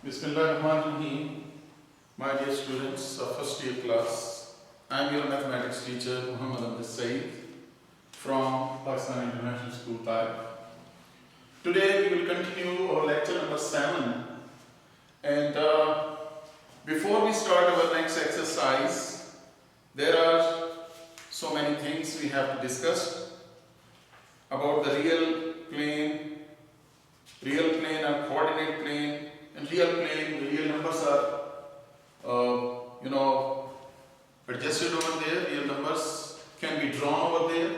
Bismillahirrahmanirrahim. My dear students of first year class, I am your mathematics teacher Muhammad Abdul Saeed from Pakistan International School, Taif. Today we will continue our lecture number 7, and before we start our next exercise, there are so many things we have to discuss about the real plane and coordinate plane. In real plane, the real numbers are adjusted over there. Real numbers can be drawn over there.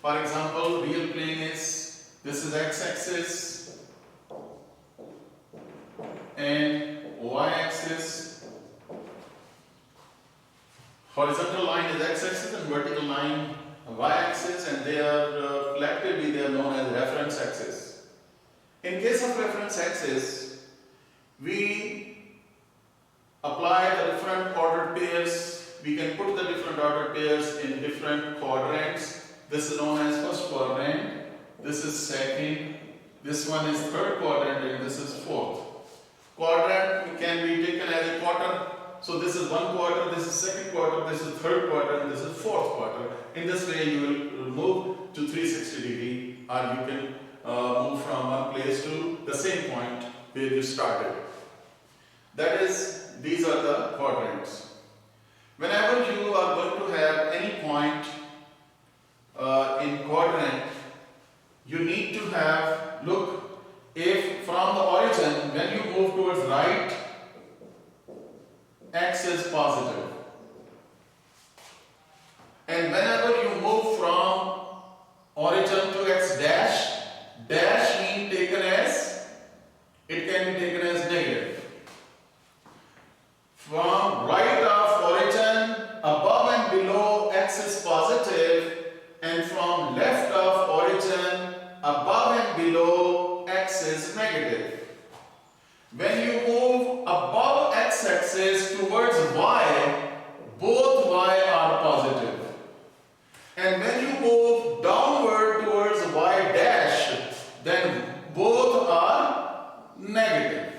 For example, real plane is, this is x-axis and y-axis. Horizontal line is x-axis and vertical line y-axis, and they are collectively they are known as reference axis. In case of reference axis, we apply the different ordered pairs. We can put the different ordered pairs in different quadrants. This is known as first quadrant, this is second, this one is third quadrant, and this is fourth. Quadrant can be taken as a quarter. So this is one quarter, this is second quarter, this is third quarter, and this is fourth quarter. In this way you will move to 360 degree, or you can move from one place to the same point where you started. That is, these are the quadrants. Whenever you are going to have any point in quadrant, you need to have, look, if from the origin, when you move towards right, x is positive. And whenever you move from origin to x dash, dash mean taken as, it can be taken as negative. From right of origin, above and below x is positive, and from left of origin, above and below x is negative. When you move above x-axis towards y, both y are positive. And when you move downward towards y dash, then both are negative.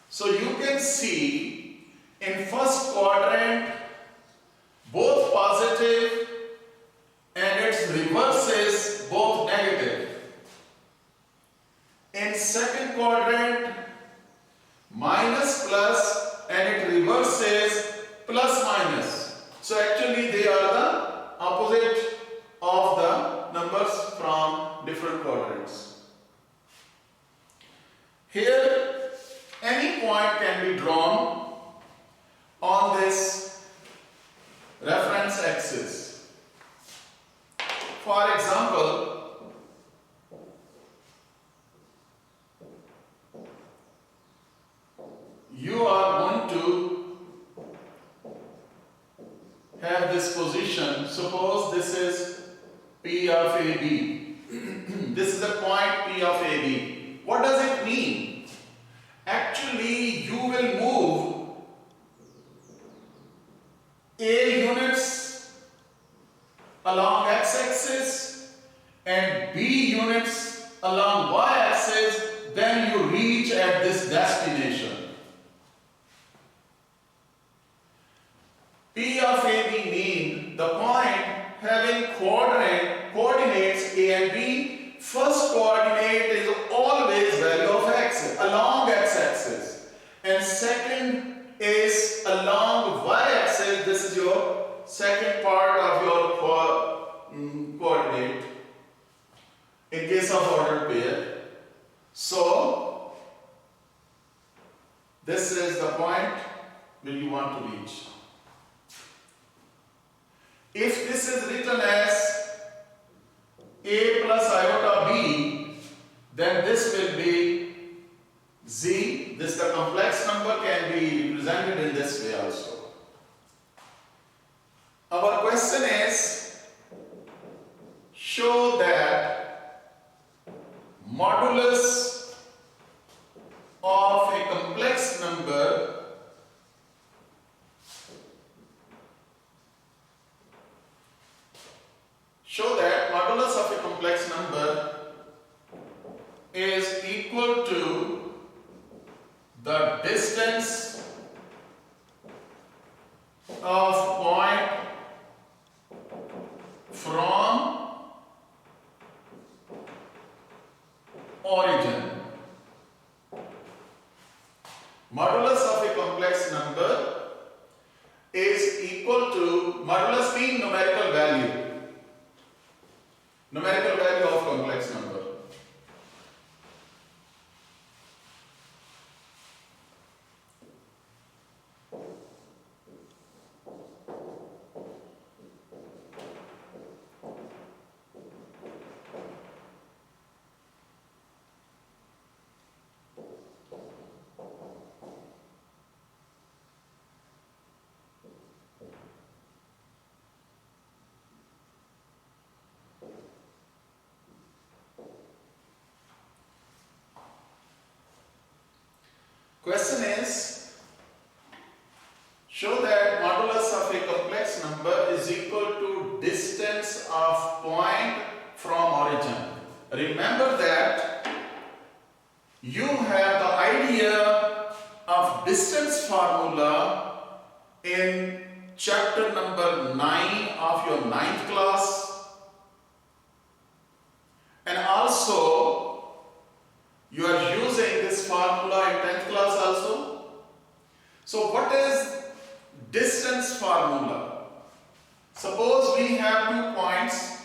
So you can see in first quadrant both positive and its reverses both negative. In second quadrant, minus plus and it reverses plus minus. So actually they are the opposite of the numbers from different quadrants. Here any point can be drawn on this reference axis. For example, you are going to have this position. Suppose this is P of AB. This is the point P of AB. What does it mean? Actually, you will move A units along x-axis and B units along y-axis, then you reach at this destination. P of AB mean the point having coordinates A and B. First coordinate is always value of x along x-axis, and second is along y-axis. This is your second part of your coordinate in case of ordered pair. So this is the point where you want to reach. If this is written as a plus iota b, then this will be z. This the complex number can be represented in this way also. Our question is, show that modulus of a complex number is equal to the distance of point from origin. Modulus of a complex number is equal to, modulus being numerical value of complex number. Question is, show that modulus of a complex number is equal to distance of point from origin. Remember that you have the idea of distance formula in chapter number 9 of your 9th class, and also you are using this formula in 10th class also. So what is distance formula? Suppose we have 2 points.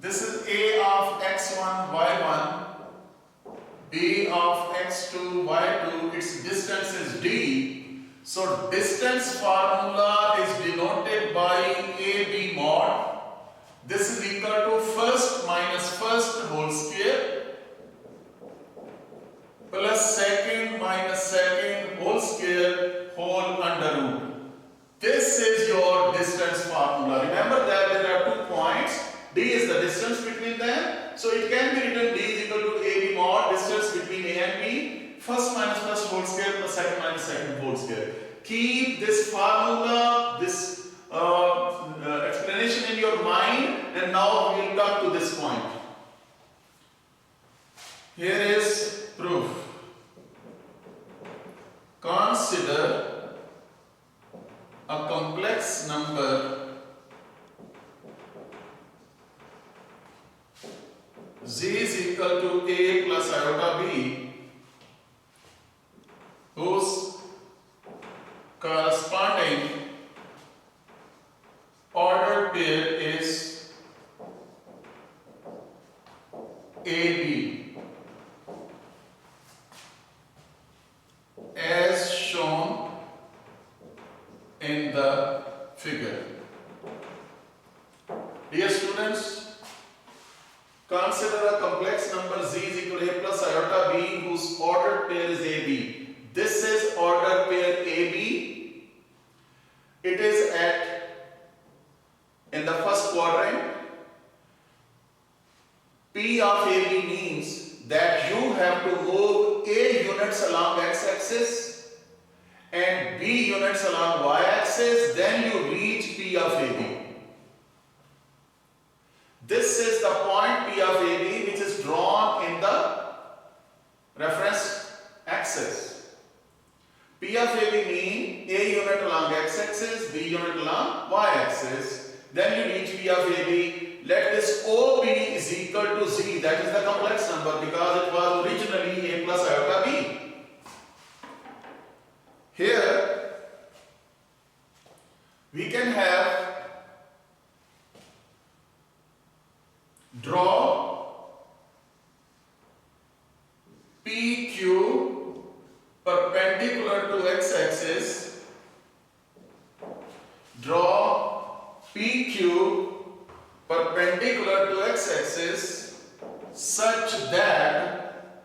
This is A of x1, y1, B of x2, y2. Its distance is d. So distance formula is denoted by AB mod. This is equal to first minus first whole square plus second minus second whole square whole under root. This is your distance formula. Remember that there are 2 points. D is the distance between them. So it can be written D is equal to AB mod, distance between A and B, first minus first whole square plus second minus second whole square. Keep this formula, this explanation in your mind, and now we will come to this point. Here is proof. Consider a complex number z is equal to a plus iota b, whose corresponding ordered pair is AB, as shown in the figure. Dear students, consider a complex number z is equal to a plus iota b whose ordered pair is AB. This is ordered pair AB. It is in the first quadrant. P of AB means that you have to move A units along x-axis and B units along y-axis, then you reach P of AB. This is the point P of AB which is drawn in the reference axis. P of AB mean A unit along x-axis, B unit along y-axis. Then you reach P of AB. Let this OB is equal to Z. That is the complex number because it was originally A plus iota B. Here we can have draw PQ perpendicular to x-axis, draw PQ perpendicular to x-axis such that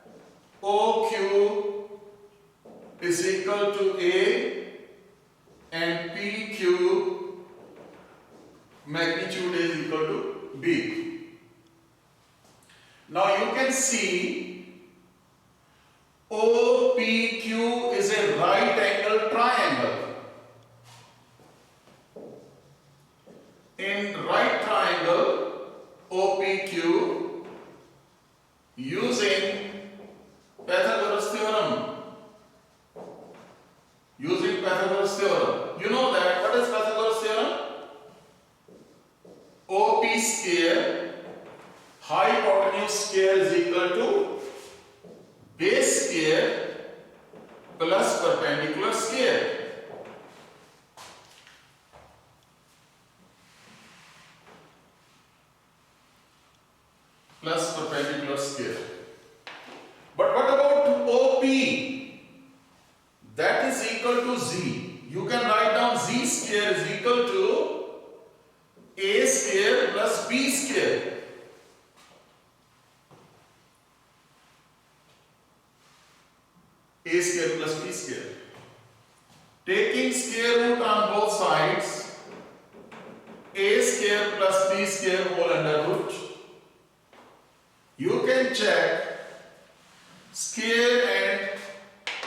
OQ is equal to A and PQ magnitude is equal to B. Now you can see OPQ is a right angle triangle. In right triangle OPQ, using Pythagoras theorem, plus perpendicular square. Plus perpendicular square. But what about OP? That is equal to Z. You can write down Z square is equal to A square plus B square. A square plus B square. Taking square root on both sides, A square plus B square whole under root. You can check square and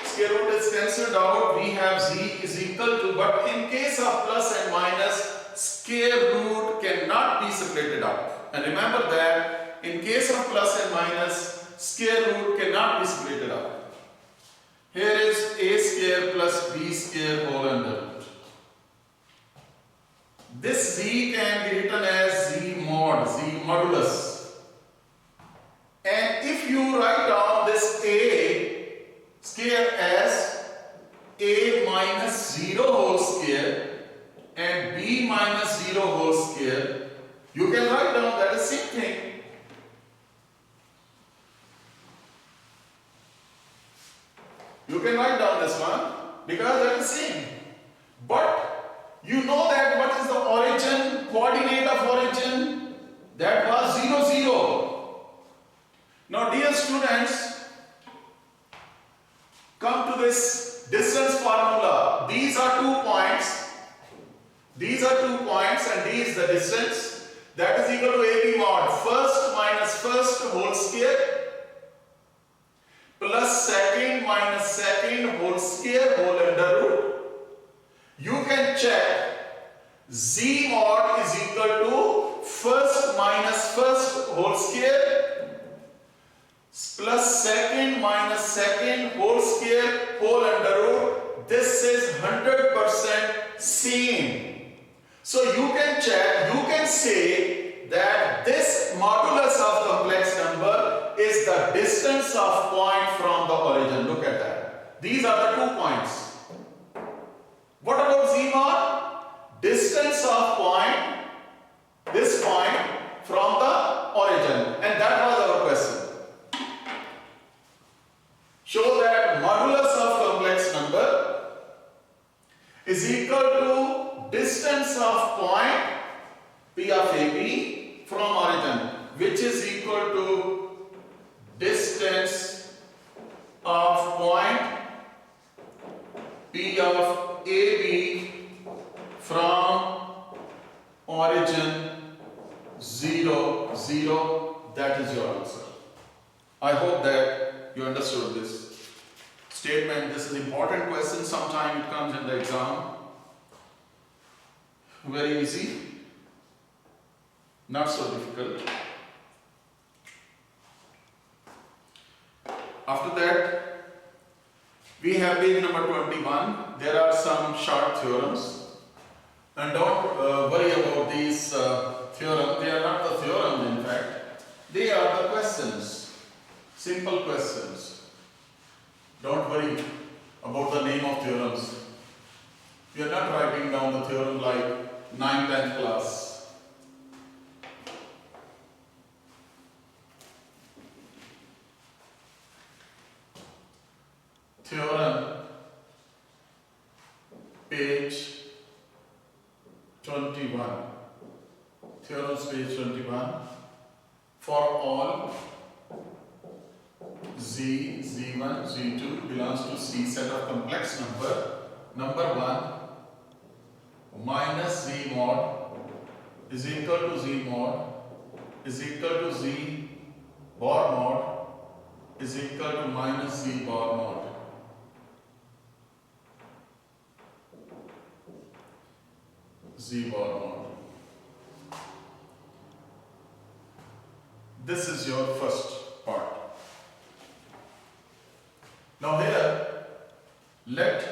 square root is cancelled out. We have Z is equal to, but in case of plus and minus, square root cannot be separated out. And remember that in case of plus and minus, square root cannot be separated out. Here is A square plus B square whole under root. This Z can be written as Z mod, Z modulus. And if you write down this A square as A minus 0 whole square and B minus 0 whole square, you can write down that is same thing. You can write down this one because that is same. But you know that what is the origin, coordinate of origin? That was 0, 0. Now dear students, come to this distance formula. These are 2 points. These are 2 points and D is the distance. That is equal to AB mod first minus first whole square plus second minus second whole square whole under root. You can check Z mod is equal to first minus first whole square plus second minus second whole square whole under root. This is 100% same. So you can check, you can say that this modulus of complex number is the distance of point from the origin. Look at that. These are the 2 points. What about Z mod? Distance of point, this point from the origin. And that was our question. Show that modulus of complex number is equal to distance of point P of AB from origin, which is equal to distance of point P of AB from origin 0, 0. That is your answer. I hope that you understood this statement. This is an important question. Sometime it comes in the exam. Very easy, not so difficult. After that, we have page number 21. There are some short theorems. And don't worry about these theorems. They are not the theorem, in fact. They are the questions. Simple questions. Don't worry about the name of theorems. We are not writing down the theorem like 9th, 10th class. Theorem, page 21. Theorems, page 21. For all Z, Z1, Z2 belongs to C set of complex number. Number 1 minus Z mod is equal to Z mod is equal to Z bar mod is equal to minus Z bar mod. Z bar mod. This is your first part. Now here, let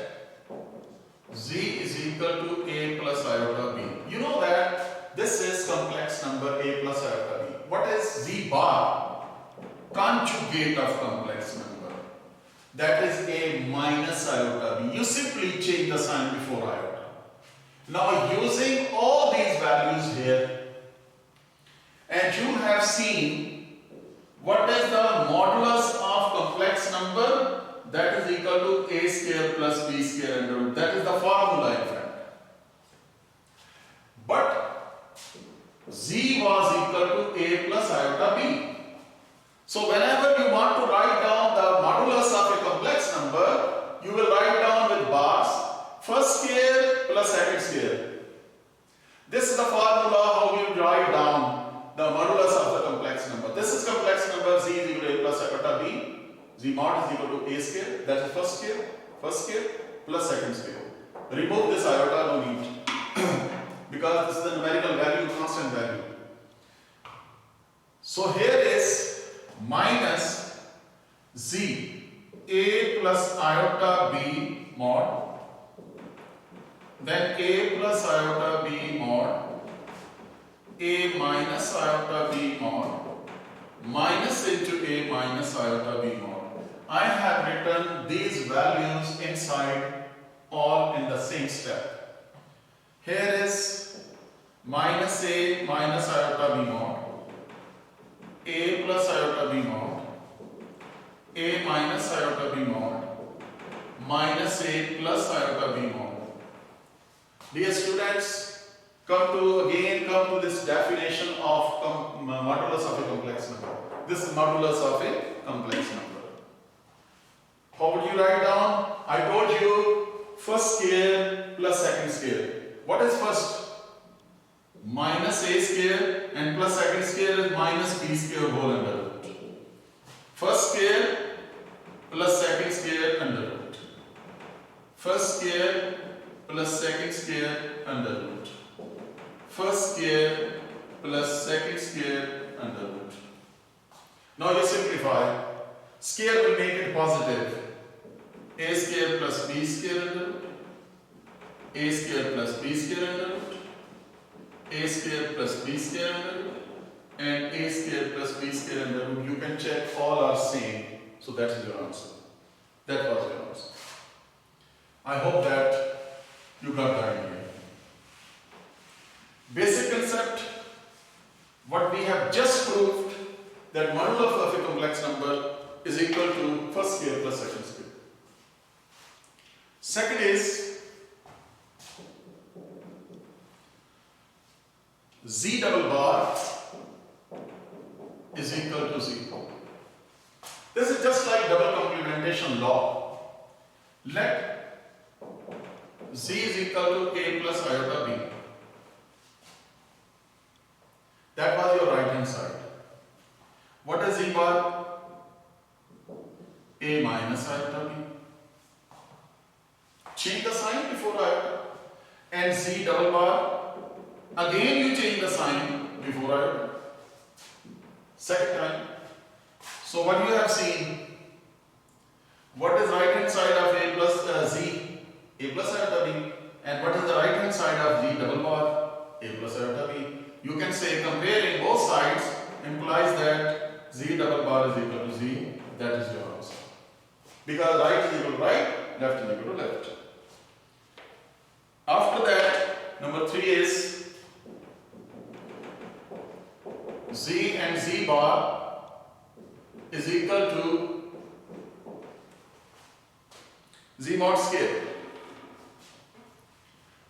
Z is equal to A plus iota B. You know that this is complex number A plus iota B. What is Z bar? Conjugate of complex number. that is a minus iota b. You simply change the sign before iota. Now using all these values here, and you have seen what is the modulus of complex number, that is equal to a square plus b square under root. That is the formula in fact. But z was equal to a plus iota b. So whenever you want to write down the modulus of a complex number, you will write down with bars first square plus second square. This is the formula how you write down the modulus of the complex number. This is complex number z is equal to a plus iota b. Z mod is equal to a square, that is first square plus second square. Remove this iota, no need. Because this is the numerical value, constant value. So here is minus z a plus iota b mod, then a plus iota b mod, a minus iota b mod, minus into a minus iota b mod. I have written these values inside all in the same step. Here is minus a minus iota b mod, a plus iota b mod, a minus iota b mod, minus a plus iota b mod. Dear students, come to this definition of modulus of a complex number. This is modulus of a complex number. How would you write down? I told you first square plus second square. What is first? Minus a square and plus second square is minus b square whole under root. First square plus second square under root. First square plus second square under root. First square plus second square under root. Now you simplify. Square will make it positive. A square plus b square under root. A square plus b square under root. A square plus b square under root. And a square plus b square under root. You can check, all are same. So that is your answer. That was your answer. I hope that you got the idea. Basic concept, what we have just proved, that modulus of a complex number is equal to first square plus second square. Second is z double bar is equal to 0. This is just like double complementation law. Let z is equal to a plus iota b. That was your right hand side. What is z bar? A minus iota b. Change the sign before iota. And z double bar, again you change the sign before iota. Second time. So what you have seen, what is right hand side of a plus z? A plus iota b. And what is the right hand side of z double bar? A plus iota b. You can say comparing both sides implies that z double bar is equal to z. That is your answer. Because right is equal to right, left is equal to left. After that, number 3 is z and z bar is equal to z mod square.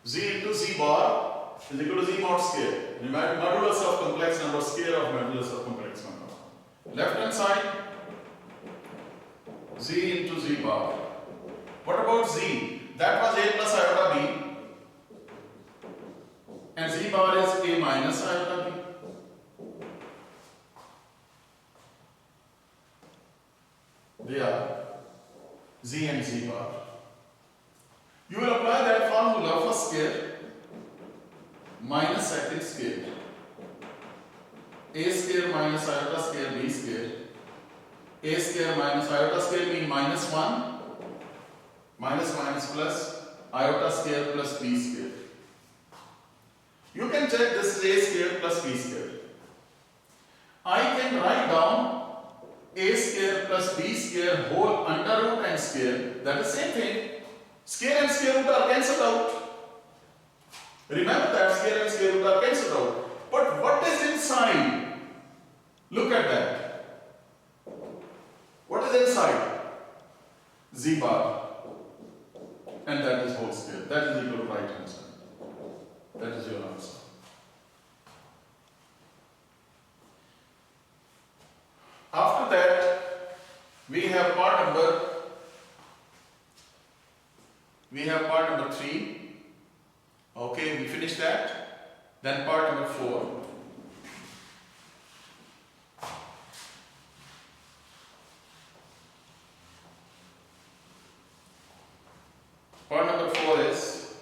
Z into z bar is equal to z mod square. Remember, modulus of complex number, square of modulus of complex number. Left hand side, z into z bar. What about z? That was a plus iota b. And z bar is a minus iota b. They are z and z bar. You will apply that formula for square minus second square. A square minus iota square b square. A square minus iota square means minus 1. Minus minus plus iota square plus b square. You can check this is a square plus b square. I can write down a square plus b square whole under root and square, that is same thing. Square and square root are cancelled out. Remember that square and square root are cancelled out. But what is inside? Look at that. What is inside? Z bar. And that is whole square. That is equal to right hand side. That is your answer. After that, we have part number 3. Okay, we finished that. Then part number 4. Part number 4 is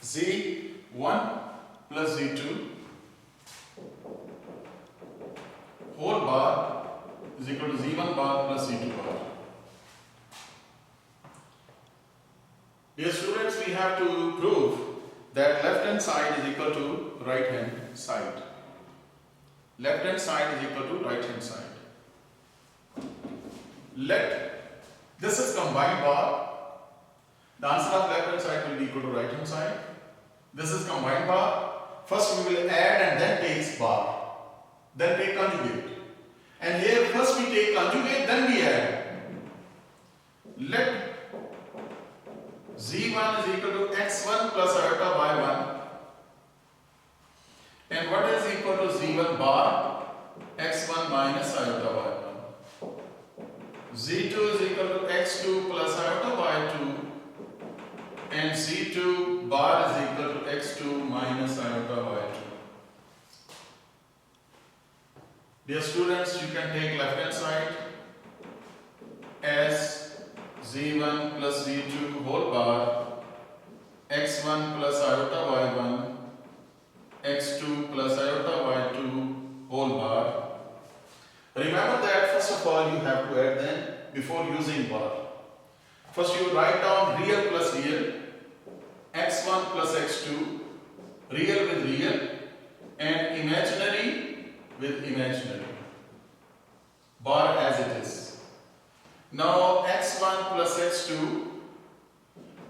Z1 plus Z2 whole bar is equal to Z1 bar plus Z2 bar. Dear students, we have to prove that left hand side is equal to right hand side. Left hand side is equal to right hand side. This is combined bar. The answer of left hand side will be equal to right hand side. This is combined bar. First we will add and then take bar. Then take conjugate. And here first we take conjugate, then we add. Let Z1 is equal to x1 plus iota y1. And what is equal to Z1 bar? X1 minus iota y1. Z2 is equal to x2 plus iota y2. And Z2 bar is equal to x2 minus iota y2. Dear students, you can take left hand side as Z1 plus Z2 whole bar, x1 plus iota y1, x2 plus iota y2 whole bar. Remember that first of all you have to add them before using bar. First you write down real plus real, x1 plus x2, real with real, and imaginary with imaginary. Bar as it is. Now x1 plus x2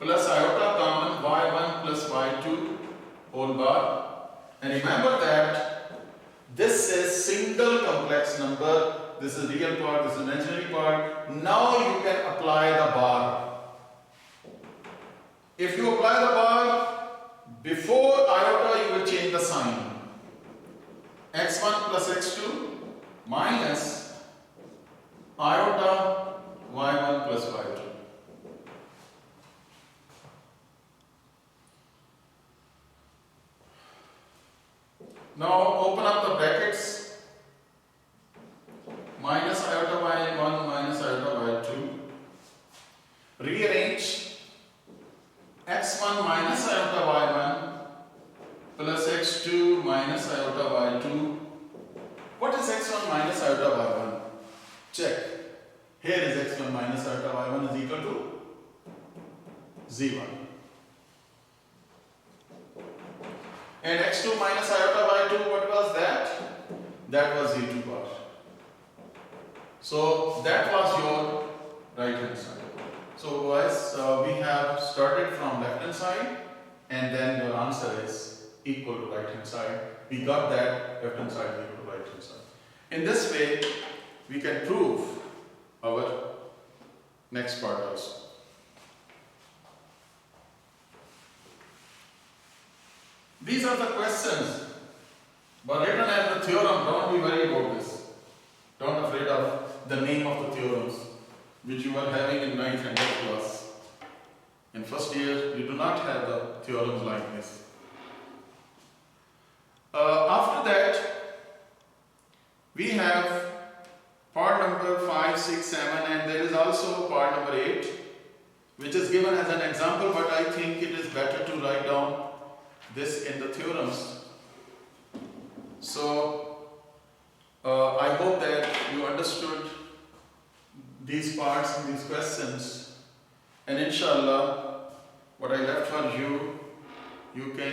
plus iota common y1 plus y2 whole bar. And remember that this is single complex number. This is real part, this is imaginary part. Now you can apply the bar. If you apply the bar, before iota you will change the sign. x1 plus x2 minus iota y1 plus y2. Now open up the brackets. Minus iota y1 minus iota y2. Rearrange x1 minus iota y1 plus x2 minus iota y2. What is x1 minus iota y1? Check. Here is x1 minus iota y1 is equal to z1. And x2 minus iota y2, what was that? That was z2 bar. So that was your right hand side. So guys, we have started from left hand side and then your answer is equal to right hand side. We got that left hand side equal to right hand side. In this way, we can prove our next part also. These are the questions, but written as the theorem. Don't be worried about this. Don't afraid of the name of the theorems which you are having in 9th and 10th class. In first year, you do not have the theorems like this. After that, we have part number 5, 6, 7, and there is also part number 8, which is given as an example, but I think it is better to write down this in the theorems. So, I hope that you understood these parts and these questions, and inshallah, what I left for you, you can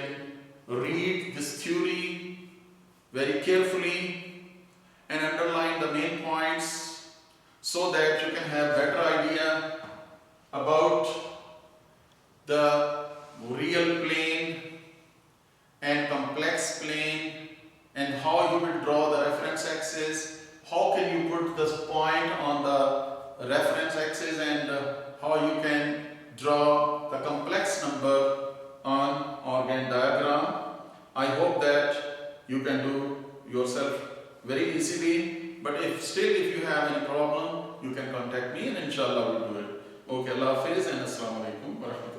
read this theory very carefully and underline the main points so that you can have better idea about the real plane and complex plane and how you will draw the reference axis, how can you put this point on the reference axis, and how you can draw the complex number on organ diagram. I hope that you can do yourself very easily, but if you have any problem, you can contact me and inshallah we'll do it. Okay, Allah Hafiz and Assalamu alaikum wa rahmatullahi.